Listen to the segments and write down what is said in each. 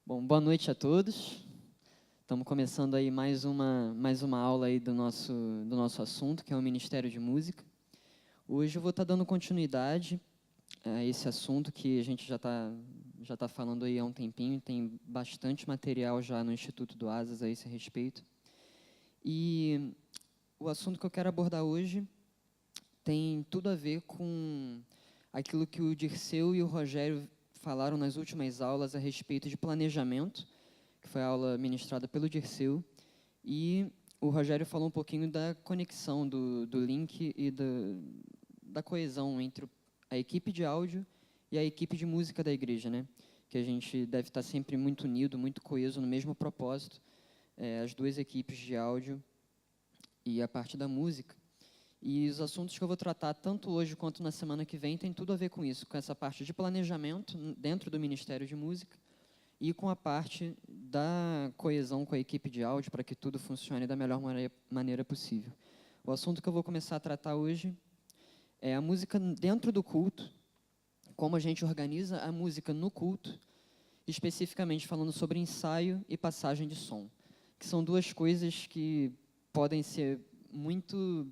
Bom, boa noite a todos. Estamos começando aí mais uma aula aí do nosso assunto, que é o Ministério de Música. Hoje eu vou estar dando continuidade a esse assunto que a gente já tá falando aí há um tempinho, tem bastante material já no Instituto do Asas a esse respeito. E o assunto que eu quero abordar hoje tem tudo a ver com aquilo que o Dirceu e o Rogério falaram nas últimas aulas a respeito de planejamento, que foi a aula ministrada pelo Dirceu, e o Rogério falou um pouquinho da conexão, do link e da coesão entre a equipe de áudio e a equipe de música da igreja, né? Que a gente deve estar sempre muito unido, muito coeso no mesmo propósito, as duas equipes de áudio e a parte da música. E os assuntos que eu vou tratar, tanto hoje quanto na semana que vem, tem tudo a ver com isso, com essa parte de planejamento dentro do Ministério de Música e com a parte da coesão com a equipe de áudio para que tudo funcione da melhor maneira possível. O assunto que eu vou começar a tratar hoje é a música dentro do culto, como a gente organiza a música no culto, especificamente falando sobre ensaio e passagem de som, que são duas coisas que podem ser muito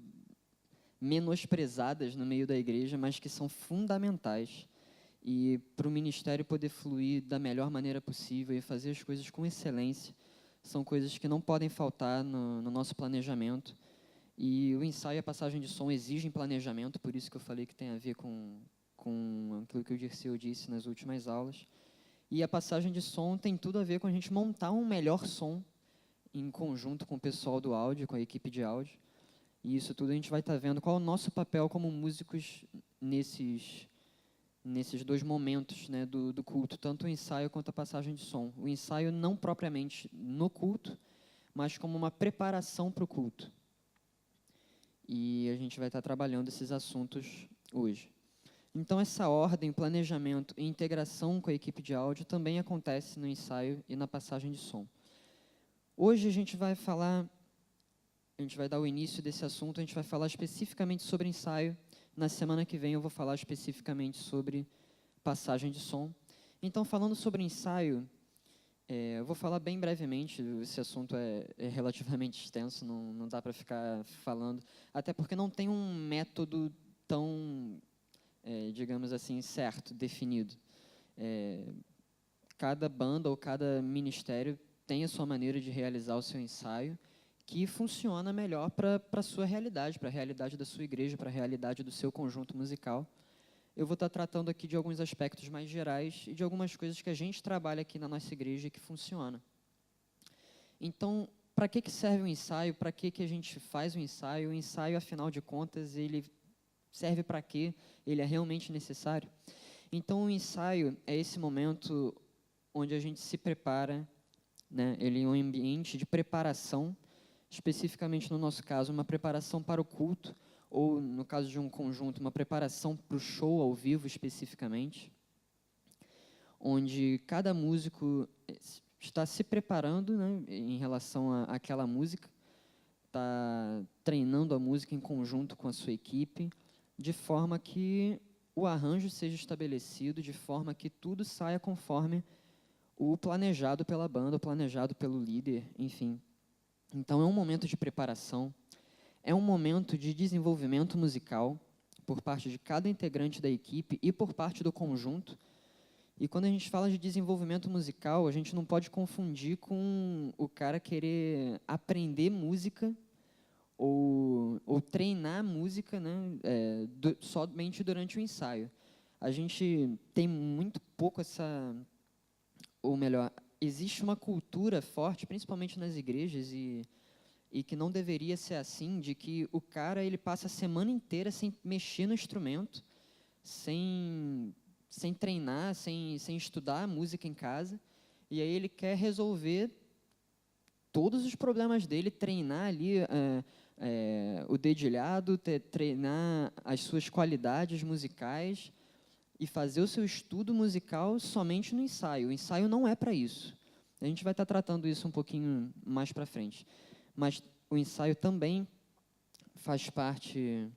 menosprezadas no meio da igreja, mas que são fundamentais. E para o ministério poder fluir da melhor maneira possível e fazer as coisas com excelência, são coisas que não podem faltar no nosso planejamento. E o ensaio e a passagem de som exigem planejamento, por isso que eu falei que tem a ver com aquilo que o Dirceu disse nas últimas aulas. E a passagem de som tem tudo a ver com a gente montar um melhor som em conjunto com o pessoal do áudio, com a equipe de áudio. E isso tudo a gente vai estar vendo qual é o nosso papel como músicos nesses dois momentos, né, do culto, tanto o ensaio quanto a passagem de som. O ensaio não propriamente no culto, mas como uma preparação para o culto. E a gente vai estar trabalhando esses assuntos hoje. Então, essa ordem, planejamento e integração com a equipe de áudio também acontece no ensaio e na passagem de som. Hoje a gente vai dar o início desse assunto, a gente vai falar especificamente sobre ensaio. Na semana que vem eu vou falar especificamente sobre passagem de som. Então, falando sobre ensaio, eu vou falar bem brevemente, esse assunto é relativamente extenso, não dá para ficar falando, até porque não tem um método tão, digamos assim, certo, definido. Cada banda ou cada ministério tem a sua maneira de realizar o seu ensaio, que funciona melhor para a sua realidade, para a realidade da sua igreja, para a realidade do seu conjunto musical. Eu vou estar tratando aqui de alguns aspectos mais gerais e de algumas coisas que a gente trabalha aqui na nossa igreja e que funciona. Então, para que serve o ensaio? Para que a gente faz o ensaio? O ensaio, afinal de contas, ele serve para quê? Ele é realmente necessário? Então, o ensaio é esse momento onde a gente se prepara, né? Ele é um ambiente de preparação, especificamente no nosso caso, uma preparação para o culto, ou no caso de um conjunto, uma preparação para o show ao vivo especificamente, onde cada músico está se preparando, né, em relação àquela música, está treinando a música em conjunto com a sua equipe, de forma que o arranjo seja estabelecido, de forma que tudo saia conforme o planejado pela banda, o planejado pelo líder, enfim. Então, é um momento de preparação, é um momento de desenvolvimento musical por parte de cada integrante da equipe e por parte do conjunto. E quando a gente fala de desenvolvimento musical, a gente não pode confundir com o cara querer aprender música ou treinar música, né, somente durante o ensaio. A gente tem muito pouco ou melhor, existe uma cultura forte, principalmente nas igrejas, e que não deveria ser assim, de que o cara ele passa a semana inteira sem mexer no instrumento, sem treinar, sem estudar a música em casa, e aí ele quer resolver todos os problemas dele, treinar ali o dedilhado, treinar as suas qualidades musicais e fazer o seu estudo musical somente no ensaio. O ensaio não é para isso. A gente vai estar tratando isso um pouquinho mais para frente. Mas o ensaio também faz parte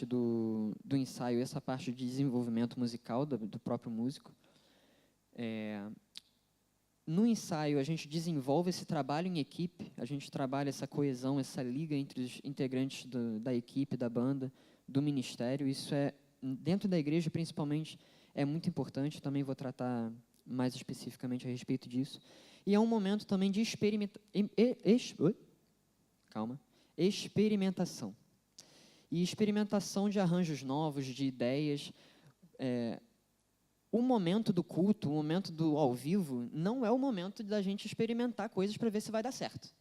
do ensaio, essa parte de desenvolvimento musical do próprio músico. No ensaio, a gente desenvolve esse trabalho em equipe, a gente trabalha essa coesão, essa liga entre os integrantes da equipe, da banda, do ministério. Isso é, dentro da igreja, principalmente, é muito importante. Também vou tratar mais especificamente a respeito disso. E é um momento também de experimentação. E experimentação de arranjos novos, de ideias. O momento do culto, o momento do ao vivo, não é o momento da gente experimentar coisas para ver se vai dar certo.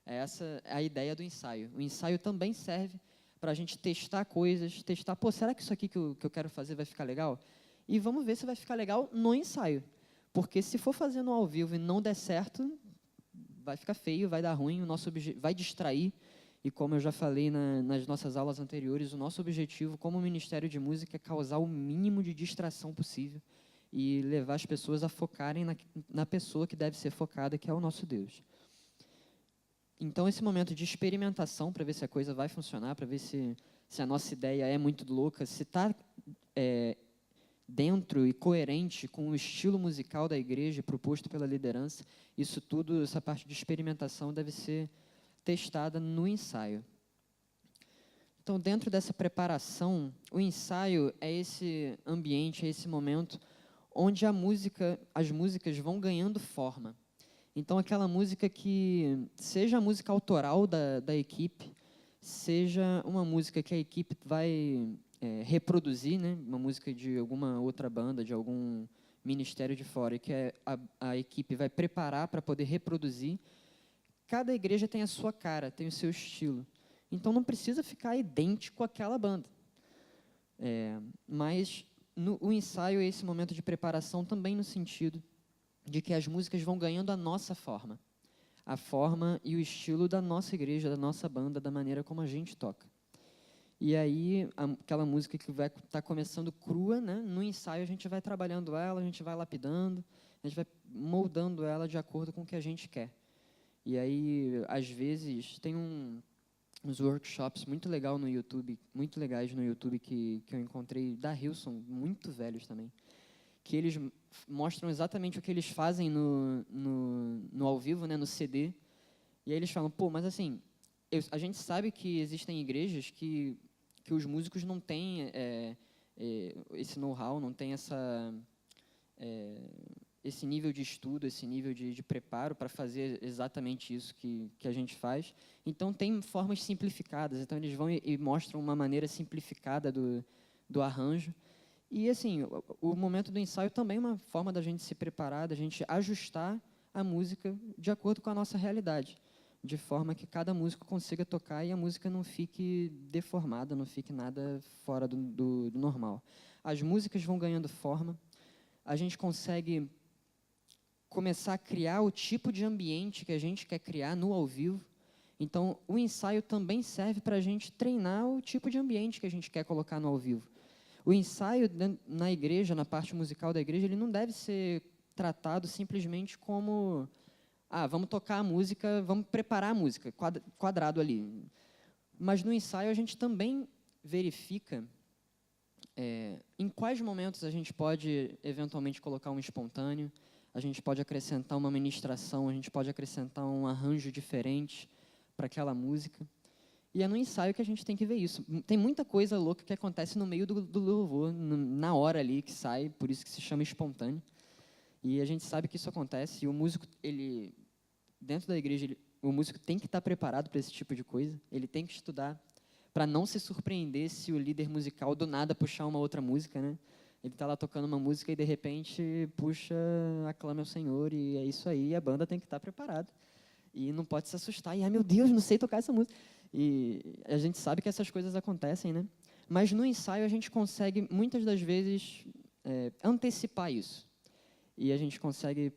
Essa é a ideia do ensaio. O ensaio também serve para a gente testar coisas, testar, pô, será que isso aqui que eu quero fazer vai ficar legal? E vamos ver se vai ficar legal no ensaio. Porque se for fazer no ao vivo e não der certo, vai ficar feio, vai dar ruim, vai distrair. E como eu já falei nas nossas aulas anteriores, o nosso objetivo como Ministério de Música é causar o mínimo de distração possível e levar as pessoas a focarem na pessoa que deve ser focada, que é o nosso Deus. Então, esse momento de experimentação, para ver se a coisa vai funcionar, para ver se a nossa ideia é muito louca, se está dentro e coerente com o estilo musical da igreja proposto pela liderança, isso tudo, essa parte de experimentação deve ser testada no ensaio. Então, dentro dessa preparação, o ensaio é esse ambiente, é esse momento onde as músicas vão ganhando forma. Então, aquela música que, seja a música autoral da equipe, seja uma música que a equipe vai reproduzir, né, uma música de alguma outra banda, de algum ministério de fora, que a equipe vai preparar para poder reproduzir. Cada igreja tem a sua cara, tem o seu estilo. Então, não precisa ficar idêntico àquela banda. Mas o ensaio é esse momento de preparação também no sentido de que as músicas vão ganhando a nossa forma. A forma e o estilo da nossa igreja, da nossa banda, da maneira como a gente toca. E aí, aquela música que vai estar começando crua, né, no ensaio a gente vai trabalhando ela, a gente vai lapidando, a gente vai moldando ela de acordo com o que a gente quer. E aí, às vezes, tem uns workshops muito legais no YouTube que eu encontrei da Hillsong, muito velhos também, que eles mostram exatamente o que eles fazem no ao vivo, né, no CD. E aí eles falam, pô, mas assim, a gente sabe que existem igrejas que os músicos não têm esse know-how, não têm esse nível de estudo, esse nível de preparo para fazer exatamente isso que a gente faz. Então, tem formas simplificadas. Então, eles vão e mostram uma maneira simplificada do arranjo. E, assim, o momento do ensaio também é uma forma da gente se preparar, da gente ajustar a música de acordo com a nossa realidade, de forma que cada músico consiga tocar e a música não fique deformada, não fique nada fora do normal. As músicas vão ganhando forma, a gente consegue começar a criar o tipo de ambiente que a gente quer criar no ao vivo. Então, o ensaio também serve para a gente treinar o tipo de ambiente que a gente quer colocar no ao vivo. O ensaio na igreja, na parte musical da igreja, ele não deve ser tratado simplesmente como vamos tocar a música, vamos preparar a música, quadrado ali. Mas no ensaio a gente também verifica em quais momentos a gente pode eventualmente colocar um espontâneo, a gente pode acrescentar uma ministração, a gente pode acrescentar um arranjo diferente para aquela música. E é no ensaio que a gente tem que ver isso. Tem muita coisa louca que acontece no meio do louvor, na hora ali que sai, por isso que se chama espontâneo. E a gente sabe que isso acontece, e o músico, dentro da igreja, o músico tem que estar preparado para esse tipo de coisa, ele tem que estudar para não se surpreender se o líder musical do nada puxar uma outra música, né? Ele está lá tocando uma música e, de repente, puxa, aclama ao Senhor, e é isso aí, e a banda tem que estar preparada. E não pode se assustar, e, meu Deus, não sei tocar essa música. E a gente sabe que essas coisas acontecem, né? Mas no ensaio a gente consegue, muitas das vezes, antecipar isso. E a gente consegue,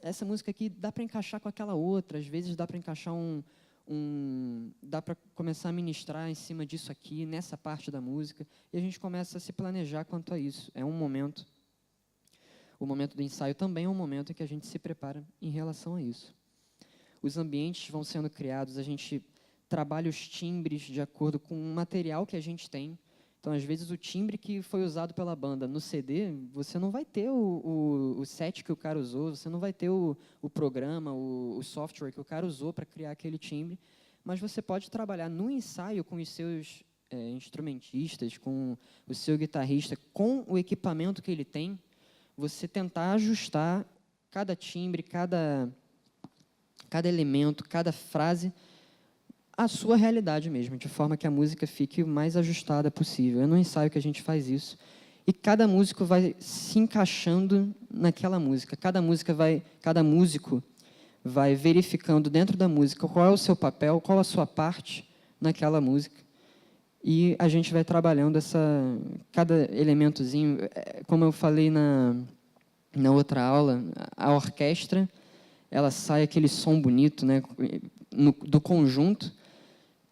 essa música aqui dá para encaixar com aquela outra, às vezes dá para encaixar dá para começar a ministrar em cima disso aqui, nessa parte da música, e a gente começa a se planejar quanto a isso. É um momento, o momento do ensaio também é um momento em que a gente se prepara em relação a isso. Os ambientes vão sendo criados, a gente trabalha os timbres de acordo com o material que a gente tem. Então, às vezes, o timbre que foi usado pela banda no CD, você não vai ter o set que o cara usou, você não vai ter o programa, o software que o cara usou para criar aquele timbre, mas você pode trabalhar no ensaio com os seus instrumentistas, com o seu guitarrista, com o equipamento que ele tem, você tentar ajustar cada timbre, cada elemento, cada frase, a sua realidade mesmo, de forma que a música fique o mais ajustada possível. É no ensaio que a gente faz isso. E cada músico vai se encaixando naquela música. Cada músico vai verificando dentro da música qual é o seu papel, qual a sua parte naquela música. E a gente vai trabalhando cada elementozinho. Como eu falei na outra aula, a orquestra, ela sai aquele som bonito, né, do conjunto,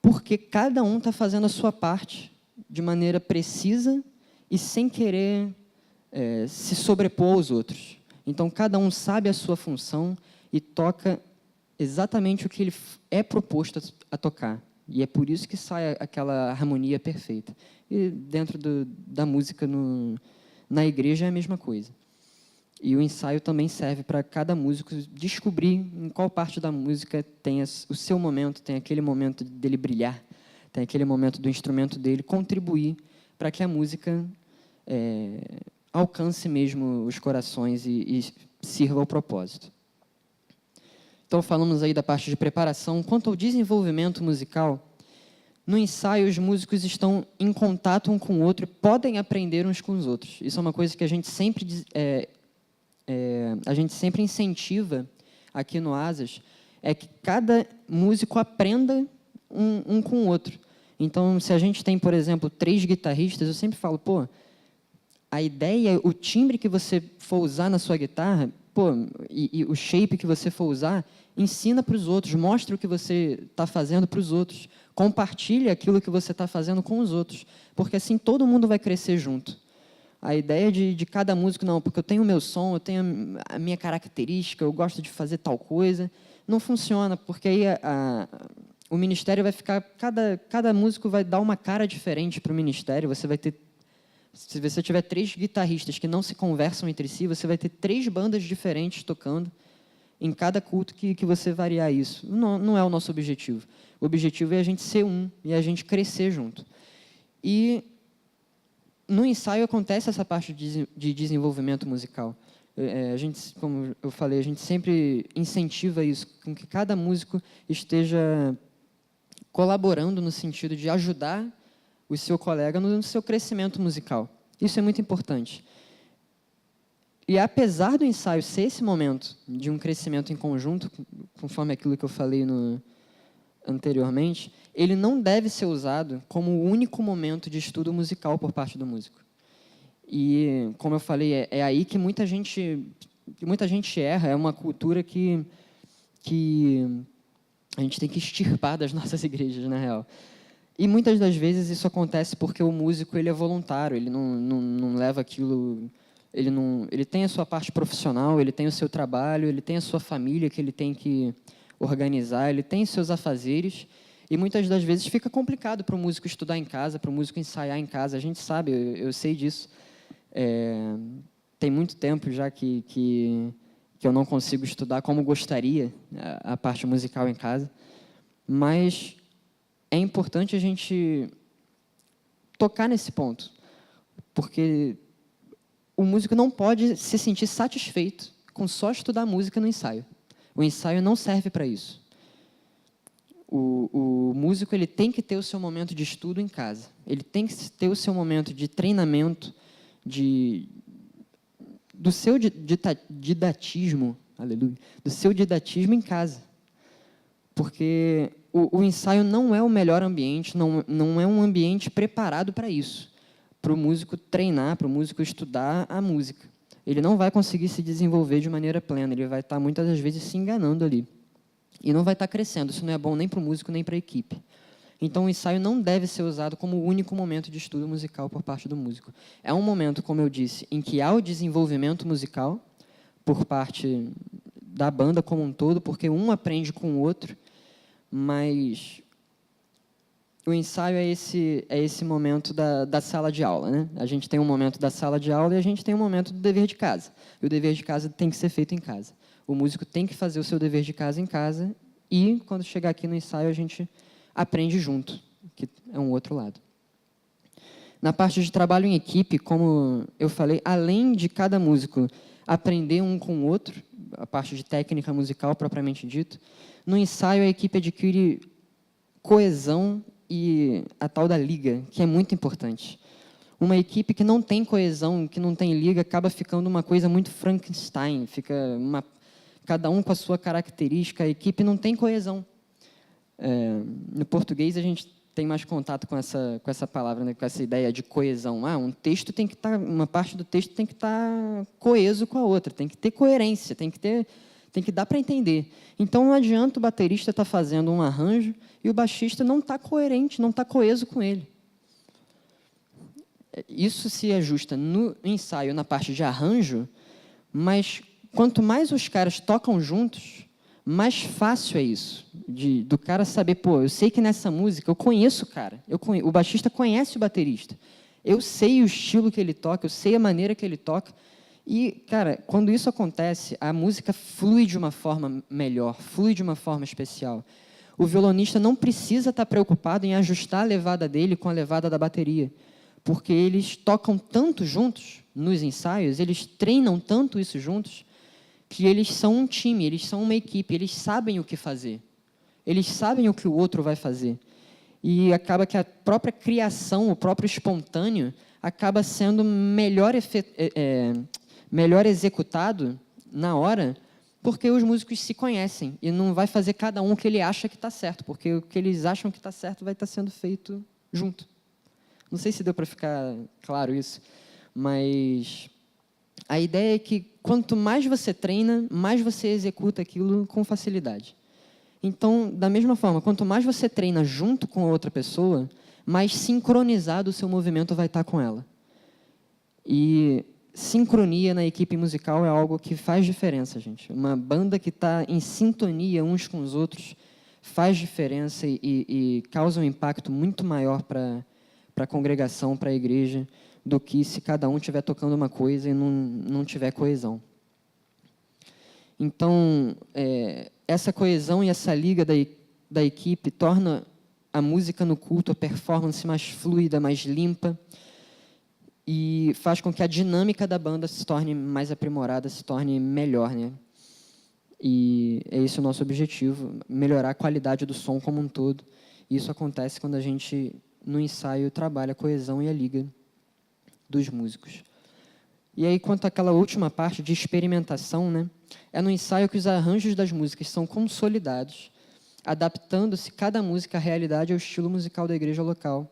porque cada um está fazendo a sua parte de maneira precisa e sem querer se sobrepor aos outros. Então, cada um sabe a sua função e toca exatamente o que ele é proposto a tocar. E é por isso que sai aquela harmonia perfeita. E dentro da música na igreja é a mesma coisa. E o ensaio também serve para cada músico descobrir em qual parte da música tem o seu momento, tem aquele momento dele brilhar, tem aquele momento do instrumento dele contribuir para que a música alcance mesmo os corações e sirva ao propósito. Então, falamos aí da parte de preparação. Quanto ao desenvolvimento musical, no ensaio, os músicos estão em contato um com o outro e podem aprender uns com os outros. Isso é uma coisa que a gente sempre incentiva aqui no Asas, é que cada músico aprenda um com o outro. Então, se a gente tem, por exemplo, 3 guitarristas, eu sempre falo, a ideia, o timbre que você for usar na sua guitarra, e o shape que você for usar, ensina para os outros, mostra o que você está fazendo para os outros, compartilha aquilo que você está fazendo com os outros, porque assim todo mundo vai crescer junto. A ideia de cada músico, não, porque eu tenho o meu som, eu tenho a minha característica, eu gosto de fazer tal coisa, não funciona, porque aí o ministério vai ficar, cada músico vai dar uma cara diferente para o ministério, você vai ter, se você tiver 3 guitarristas que não se conversam entre si, você vai ter 3 bandas diferentes tocando em cada culto que você variar isso. Não é o nosso objetivo. O objetivo é a gente ser um e a gente crescer junto. E no ensaio acontece essa parte de desenvolvimento musical. A gente, como eu falei, a gente sempre incentiva isso, com que cada músico esteja colaborando no sentido de ajudar o seu colega no seu crescimento musical. Isso é muito importante. E apesar do ensaio ser esse momento de um crescimento em conjunto, conforme aquilo que eu falei anteriormente, ele não deve ser usado como o único momento de estudo musical por parte do músico. E, como eu falei, é aí que muita gente erra, é uma cultura que a gente tem que extirpar das nossas igrejas, na real. E muitas das vezes isso acontece porque o músico ele é voluntário, ele não leva aquilo, ele tem a sua parte profissional, ele tem o seu trabalho, ele tem a sua família que ele tem que organizar, ele tem seus afazeres, e muitas das vezes fica complicado para o músico estudar em casa, para o músico ensaiar em casa. A gente sabe, eu sei disso. Tem muito tempo já que eu não consigo estudar como gostaria a parte musical em casa, mas é importante a gente tocar nesse ponto, porque o músico não pode se sentir satisfeito com só estudar música no ensaio. O ensaio não serve para isso. O músico ele tem que ter o seu momento de estudo em casa. Ele tem que ter o seu momento de treinamento, do seu didatismo, aleluia, do seu didatismo em casa. Porque o ensaio não é o melhor ambiente, não é um ambiente preparado para isso, para o músico treinar, para o músico estudar a música. Ele não vai conseguir se desenvolver de maneira plena, ele vai estar, muitas das vezes, se enganando ali. E não vai estar crescendo, isso não é bom nem para o músico, nem para a equipe. Então, o ensaio não deve ser usado como o único momento de estudo musical por parte do músico. É um momento, como eu disse, em que há o desenvolvimento musical por parte da banda como um todo, porque um aprende com o outro, mas o ensaio é esse momento da sala de aula, né? A gente tem um momento da sala de aula e a gente tem um momento do dever de casa. E o dever de casa tem que ser feito em casa. O músico tem que fazer o seu dever de casa em casa e, quando chegar aqui no ensaio, a gente aprende junto, que é um outro lado. Na parte de trabalho em equipe, como eu falei, além de cada músico aprender um com o outro, a parte de técnica musical propriamente dito, no ensaio a equipe adquire coesão e a tal da liga, que é muito importante. Uma equipe que não tem coesão, que não tem liga, acaba ficando uma coisa muito Frankenstein, cada um com a sua característica, a equipe não tem coesão. No português, a gente tem mais contato com essa palavra, né, com essa ideia de coesão. Um texto tem que estar, uma parte do texto tem que estar coeso com a outra, tem que ter coerência, tem que dar para entender. Então, não adianta o baterista estar fazendo um arranjo e o baixista não está coerente, não está coeso com ele. Isso se ajusta no ensaio, na parte de arranjo, mas quanto mais os caras tocam juntos, mais fácil é isso, do cara saber, pô, eu sei que nessa música eu conheço o cara, o baixista conhece o baterista, eu sei o estilo que ele toca, eu sei a maneira que ele toca, e, cara, quando isso acontece, a música flui de uma forma melhor, flui de uma forma especial. O violonista não precisa estar preocupado em ajustar a levada dele com a levada da bateria, porque eles tocam tanto juntos nos ensaios, eles treinam tanto isso juntos, que eles são um time, eles são uma equipe, eles sabem o que fazer, eles sabem o que o outro vai fazer. E acaba que a própria criação, o próprio espontâneo, acaba sendo melhor executado na hora, porque os músicos se conhecem, e não vai fazer cada um o que ele acha que está certo, porque o que eles acham que está certo vai estar sendo feito junto. Não sei se deu para ficar claro isso, mas a ideia é que quanto mais você treina, mais você executa aquilo com facilidade. Então, da mesma forma, quanto mais você treina junto com a outra pessoa, mais sincronizado o seu movimento vai estar com ela. E sincronia na equipe musical é algo que faz diferença, gente. Uma banda que está em sintonia uns com os outros faz diferença e causa um impacto muito maior para a congregação, para a igreja, do que se cada um estiver tocando uma coisa e não tiver coesão. Então, essa coesão e essa liga da equipe torna a música no culto, a performance mais fluida, mais limpa, e faz com que a dinâmica da banda se torne mais aprimorada, se torne melhor, né? E é esse o nosso objetivo, melhorar a qualidade do som como um todo. E isso acontece quando a gente, no ensaio, trabalha a coesão e a liga dos músicos. E aí, quanto àquela última parte de experimentação, né, é no ensaio que os arranjos das músicas são consolidados, adaptando-se cada música à realidade e ao estilo musical da igreja local,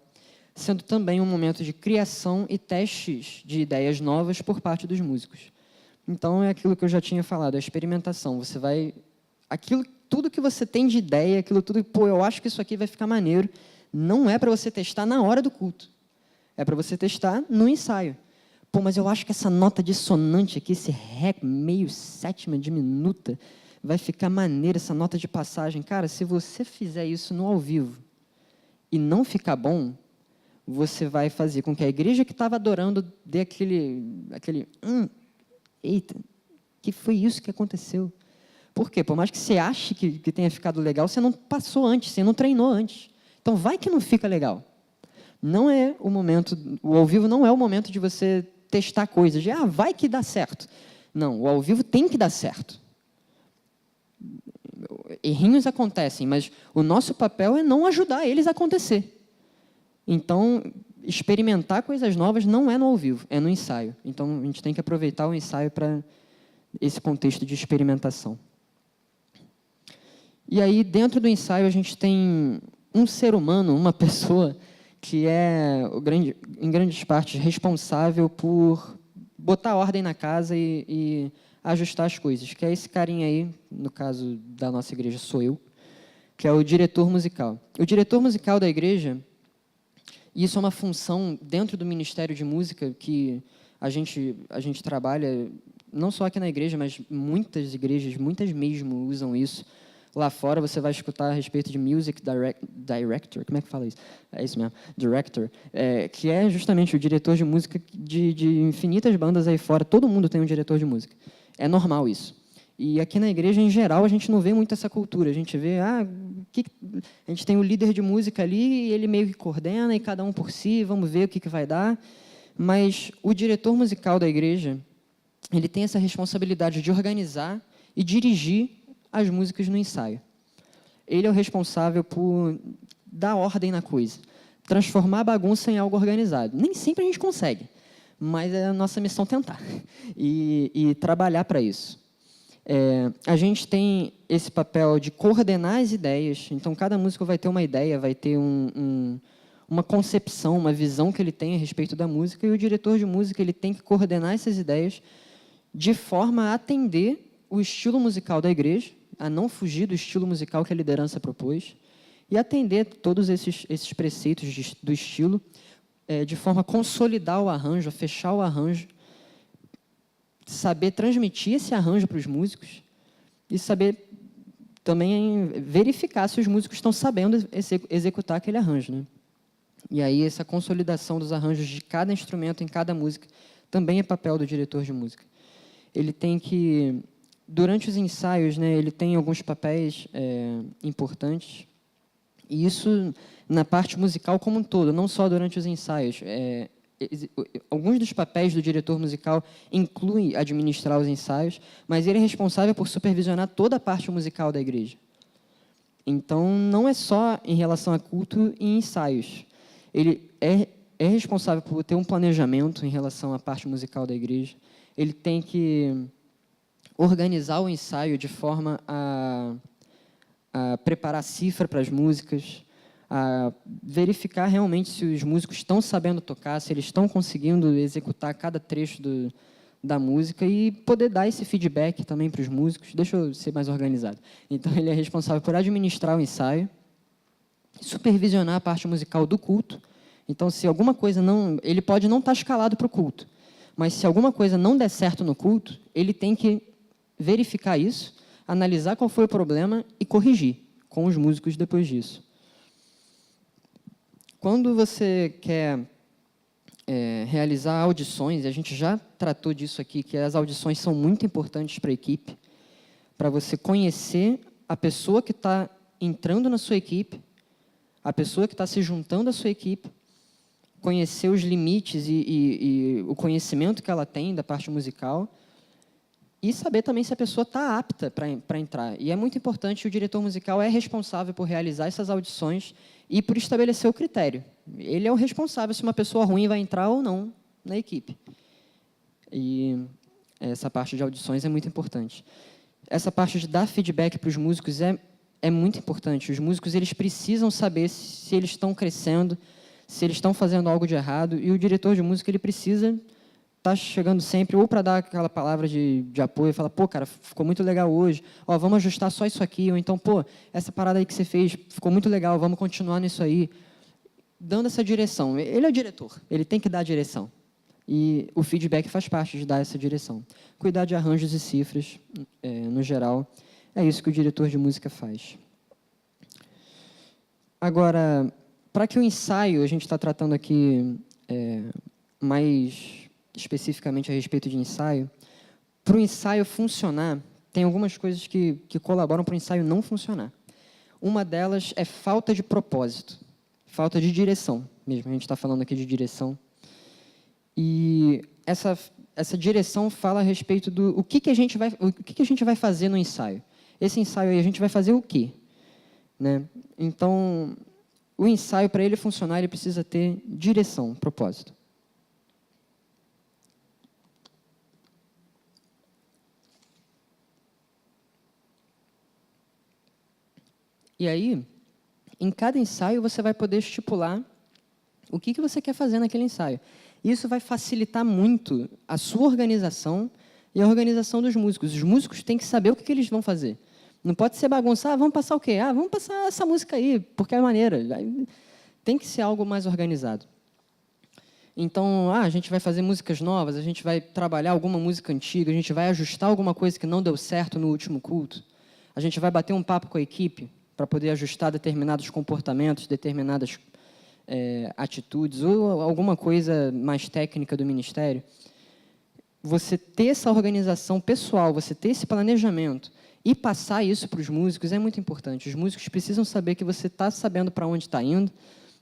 sendo também um momento de criação e testes de ideias novas por parte dos músicos. Então, é aquilo que eu já tinha falado, a experimentação. Você vai... tudo que você tem de ideia, aquilo tudo, pô, eu acho que isso aqui vai ficar maneiro, não é para você testar na hora do culto. É para você testar no ensaio. Pô, mas eu acho que essa nota dissonante aqui, esse ré meio sétima diminuta, vai ficar maneiro, essa nota de passagem. Cara, se você fizer isso no ao vivo e não ficar bom, você vai fazer com que a igreja que estava adorando dê aquele eita, que foi isso que aconteceu? Por quê? Por mais que você ache que tenha ficado legal, você não passou antes, você não treinou antes. Então, vai que não fica legal. Não é o momento, o ao vivo não é o momento de você testar coisas, de, vai que dá certo. Não, o ao vivo tem que dar certo. Errinhos acontecem, mas o nosso papel é não ajudar eles a acontecer. Então, experimentar coisas novas não é no ao vivo, é no ensaio. Então, a gente tem que aproveitar o ensaio para esse contexto de experimentação. E aí, dentro do ensaio, a gente tem um ser humano, uma pessoa, que é, em grandes partes, responsável por botar ordem na casa e ajustar as coisas, que é esse carinha aí, no caso da nossa igreja, sou eu, que é o diretor musical. O diretor musical da igreja, isso é uma função dentro do Ministério de Música que a gente trabalha, não só aqui na igreja, mas muitas igrejas, muitas mesmo, usam isso Lá fora você vai escutar a respeito de music director, como é que fala isso? É isso mesmo, director, que é justamente o diretor de música de infinitas bandas aí fora. Todo mundo tem um diretor de música. É normal isso. E aqui na igreja, em geral, a gente não vê muito essa cultura. A gente vê, a gente tem o líder de música ali, e ele meio que coordena, e cada um por si, vamos ver o que vai dar. Mas o diretor musical da igreja, ele tem essa responsabilidade de organizar e dirigir as músicas no ensaio. Ele é o responsável por dar ordem na coisa, transformar a bagunça em algo organizado. Nem sempre a gente consegue, mas é a nossa missão tentar e trabalhar para isso. A gente tem esse papel de coordenar as ideias. Então, cada músico vai ter uma ideia, vai ter uma concepção, uma visão que ele tem a respeito da música, e o diretor de música ele tem que coordenar essas ideias de forma a atender o estilo musical da igreja, a não fugir do estilo musical que a liderança propôs, e atender todos esses preceitos do estilo, de forma a consolidar o arranjo, a fechar o arranjo, saber transmitir esse arranjo para os músicos e saber também verificar se os músicos estão sabendo executar aquele arranjo, né? E aí essa consolidação dos arranjos de cada instrumento em cada música também é papel do diretor de música. Ele tem que, durante os ensaios, né, ele tem alguns papéis importantes, e isso na parte musical como um todo, não só durante os ensaios. Alguns dos papéis do diretor musical incluem administrar os ensaios, mas ele é responsável por supervisionar toda a parte musical da igreja. Então, não é só em relação a culto e ensaios. Ele é responsável por ter um planejamento em relação à parte musical da igreja. Ele tem que organizar o ensaio de forma a preparar a cifra para as músicas, a verificar realmente se os músicos estão sabendo tocar, se eles estão conseguindo executar cada trecho da música e poder dar esse feedback também para os músicos. Deixa eu ser mais organizado. Então, ele é responsável por administrar o ensaio, supervisionar a parte musical do culto. Então, se alguma coisa não... Ele pode não estar escalado para o culto, mas se alguma coisa não der certo no culto, ele tem que verificar isso, analisar qual foi o problema e corrigir com os músicos depois disso. Quando você quer realizar audições, e a gente já tratou disso aqui, que as audições são muito importantes para a equipe, para você conhecer a pessoa que está entrando na sua equipe, a pessoa que está se juntando à sua equipe, conhecer os limites e o conhecimento que ela tem da parte musical, e saber também se a pessoa está apta para entrar. E é muito importante, o diretor musical é responsável por realizar essas audições e por estabelecer o critério. Ele é o responsável se uma pessoa ruim vai entrar ou não na equipe. E essa parte de audições é muito importante. Essa parte de dar feedback para os músicos é muito importante. Os músicos eles precisam saber se eles estão crescendo, se eles estão fazendo algo de errado, e o diretor de música ele precisa estar chegando sempre ou para dar aquela palavra de apoio e falar, pô, cara, ficou muito legal hoje, ó, vamos ajustar só isso aqui, ou então, pô, essa parada aí que você fez ficou muito legal, vamos continuar nisso aí, dando essa direção. Ele é o diretor, ele tem que dar a direção, e o feedback faz parte de dar essa direção. Cuidar de arranjos e cifras, no geral, é isso que o diretor de música faz. Agora, para que o ensaio, a gente está tratando aqui mais especificamente a respeito de ensaio, para o ensaio funcionar, tem algumas coisas que colaboram para o ensaio não funcionar. Uma delas é falta de propósito, falta de direção mesmo. A gente está falando aqui de direção. E essa direção fala a respeito do o que a gente vai fazer no ensaio. Esse ensaio aí, a gente vai fazer o quê? Né? Então, o ensaio, para ele funcionar, ele precisa ter direção, propósito. E aí, em cada ensaio, você vai poder estipular o que você quer fazer naquele ensaio. Isso vai facilitar muito a sua organização e a organização dos músicos. Os músicos têm que saber o que eles vão fazer. Não pode ser bagunçar, vamos passar o quê? Vamos passar essa música aí, porque é maneira. Tem que ser algo mais organizado. Então, a gente vai fazer músicas novas, a gente vai trabalhar alguma música antiga, a gente vai ajustar alguma coisa que não deu certo no último culto. a gente vai bater um papo com a equipe para poder ajustar determinados comportamentos, determinadas atitudes ou alguma coisa mais técnica do ministério. Você ter essa organização pessoal, você ter esse planejamento e passar isso para os músicos é muito importante. Os músicos precisam saber que você está sabendo para onde está indo,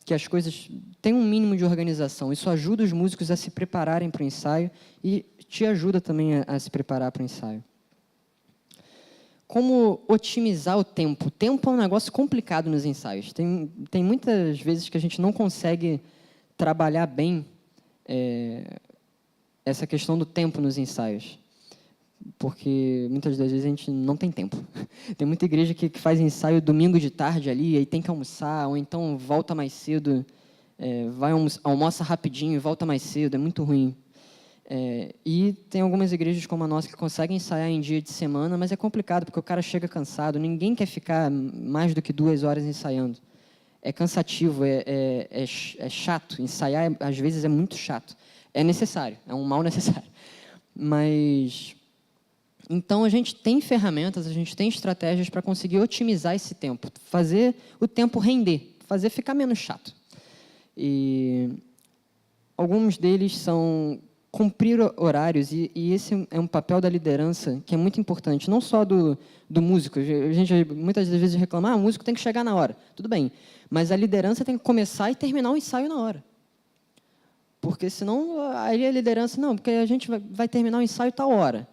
que as coisas têm um mínimo de organização. Isso ajuda os músicos a se prepararem para o ensaio e te ajuda também a se preparar para o ensaio. Como otimizar o tempo? O tempo é um negócio complicado nos ensaios. Tem muitas vezes que a gente não consegue trabalhar bem essa questão do tempo nos ensaios, porque muitas das vezes a gente não tem tempo. Tem muita igreja que faz ensaio domingo de tarde ali, aí tem que almoçar, ou então volta mais cedo, almoça rapidinho e volta mais cedo, é muito ruim. E tem algumas igrejas como a nossa que conseguem ensaiar em dia de semana, mas é complicado, porque o cara chega cansado, ninguém quer ficar mais do que 2 horas ensaiando. É cansativo, é chato, ensaiar às vezes é muito chato. É necessário, é um mal necessário. Mas, então, a gente tem ferramentas, a gente tem estratégias para conseguir otimizar esse tempo, fazer o tempo render, fazer ficar menos chato. E alguns deles são cumprir horários, e esse é um papel da liderança que é muito importante, não só do músico. A gente muitas vezes reclama, o músico tem que chegar na hora. Tudo bem, mas a liderança tem que começar e terminar o ensaio na hora. Porque senão, aí a liderança, não, porque a gente vai terminar o ensaio tal hora.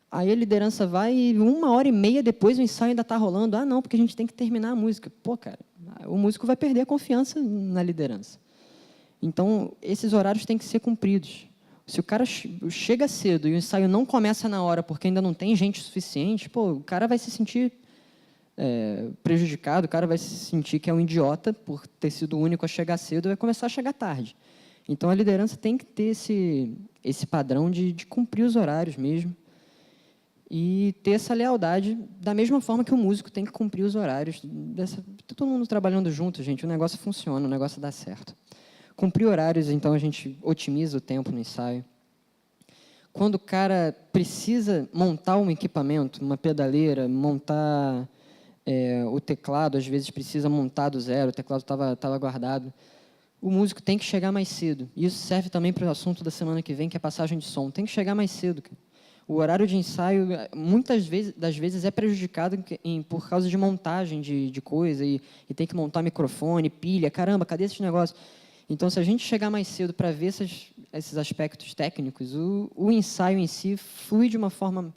Aí a liderança vai e 1h30 depois o ensaio ainda está rolando. Não, porque a gente tem que terminar a música. Pô, cara, o músico vai perder a confiança na liderança. Então, esses horários têm que ser cumpridos. Se o cara chega cedo e o ensaio não começa na hora porque ainda não tem gente suficiente, o cara vai se sentir prejudicado, o cara vai se sentir que é um idiota por ter sido o único a chegar cedo e vai começar a chegar tarde. Então, a liderança tem que ter esse padrão de cumprir os horários mesmo e ter essa lealdade da mesma forma que o músico tem que cumprir os horários. Todo mundo trabalhando junto, gente, o negócio funciona, o negócio dá certo. Cumprir horários, então, a gente otimiza o tempo no ensaio. Quando o cara precisa montar um equipamento, uma pedaleira, montar o teclado, às vezes precisa montar do zero, o teclado estava guardado, o músico tem que chegar mais cedo. E isso serve também para o assunto da semana que vem, que é a passagem de som. Tem que chegar mais cedo. O horário de ensaio, muitas das vezes, é prejudicado por causa de montagem de coisa, e tem que montar microfone, pilha, caramba, cadê esses negócios? Então, se a gente chegar mais cedo para ver esses aspectos técnicos, o ensaio em si flui de uma forma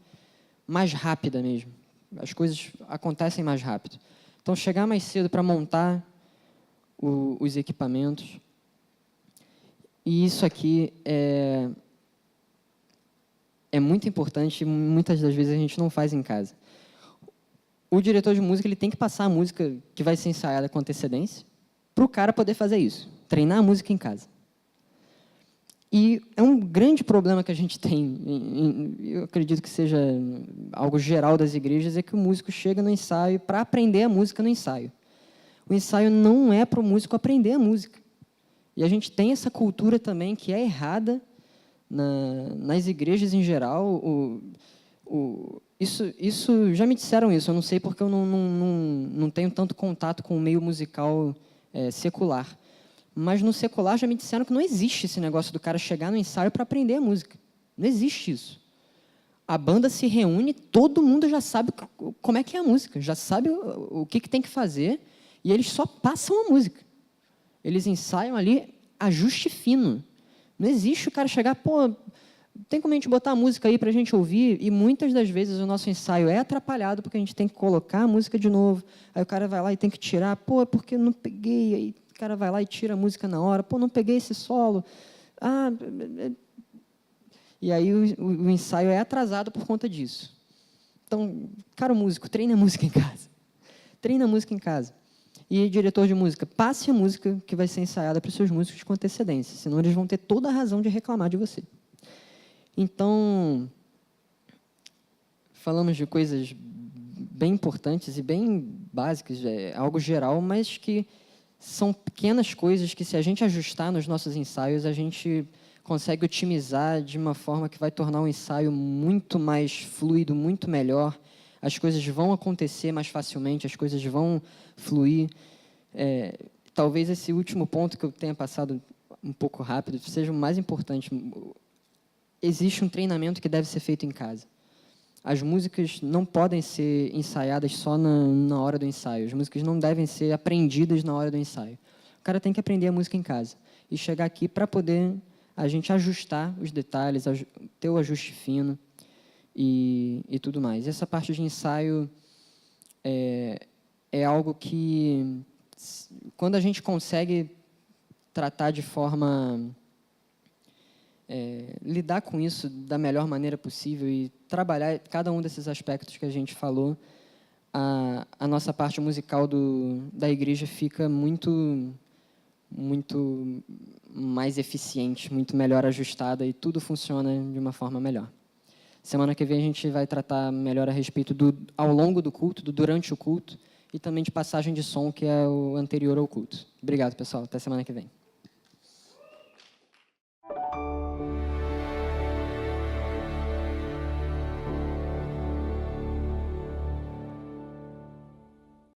mais rápida mesmo. As coisas acontecem mais rápido. Então, chegar mais cedo para montar os equipamentos. E isso aqui é muito importante e muitas das vezes a gente não faz em casa. O diretor de música ele tem que passar a música que vai ser ensaiada com antecedência para o cara poder fazer isso, treinar a música em casa. E é um grande problema que a gente tem, eu acredito que seja algo geral das igrejas, é que o músico chega no ensaio para aprender a música no ensaio. O ensaio não é para o músico aprender a música. E a gente tem essa cultura também que é errada nas igrejas em geral. Isso já me disseram isso, eu não sei porque eu não tenho tanto contato com o meio musical secular. Mas no secular já me disseram que não existe esse negócio do cara chegar no ensaio para aprender a música. Não existe isso. A banda se reúne, todo mundo já sabe como é que é a música, já sabe o que tem que fazer, e eles só passam a música. Eles ensaiam ali ajuste fino. Não existe o cara chegar, tem como a gente botar a música aí para a gente ouvir? E muitas das vezes o nosso ensaio é atrapalhado porque a gente tem que colocar a música de novo. Aí o cara vai lá e tem que tirar, é porque eu não peguei. Aí o cara vai lá e tira a música na hora, não peguei esse solo. E aí o ensaio é atrasado por conta disso. Então, caro músico, treine a música em casa. Treine a música em casa. E diretor de música, passe a música que vai ser ensaiada para os seus músicos com antecedência, senão eles vão ter toda a razão de reclamar de você. Então, falamos de coisas bem importantes e bem básicas, algo geral, mas que são pequenas coisas que, se a gente ajustar nos nossos ensaios, a gente consegue otimizar de uma forma que vai tornar o ensaio muito mais fluido, muito melhor. as coisas vão acontecer mais facilmente, as coisas vão fluir. Talvez esse último ponto que eu tenha passado um pouco rápido seja o mais importante. Existe um treinamento que deve ser feito em casa. As músicas não podem ser ensaiadas só na hora do ensaio. As músicas não devem ser aprendidas na hora do ensaio. O cara tem que aprender a música em casa e chegar aqui para poder a gente ajustar os detalhes, ter o ajuste fino e tudo mais. E essa parte de ensaio é algo que, quando a gente consegue tratar de forma... lidar com isso da melhor maneira possível e trabalhar cada um desses aspectos que a gente falou, a nossa parte musical da igreja fica muito mais eficiente, muito melhor ajustada e tudo funciona de uma forma melhor. Semana que vem a gente vai tratar melhor a respeito ao longo do culto, durante o culto e também de passagem de som, que é o anterior ao culto. Obrigado, pessoal. Até semana que vem.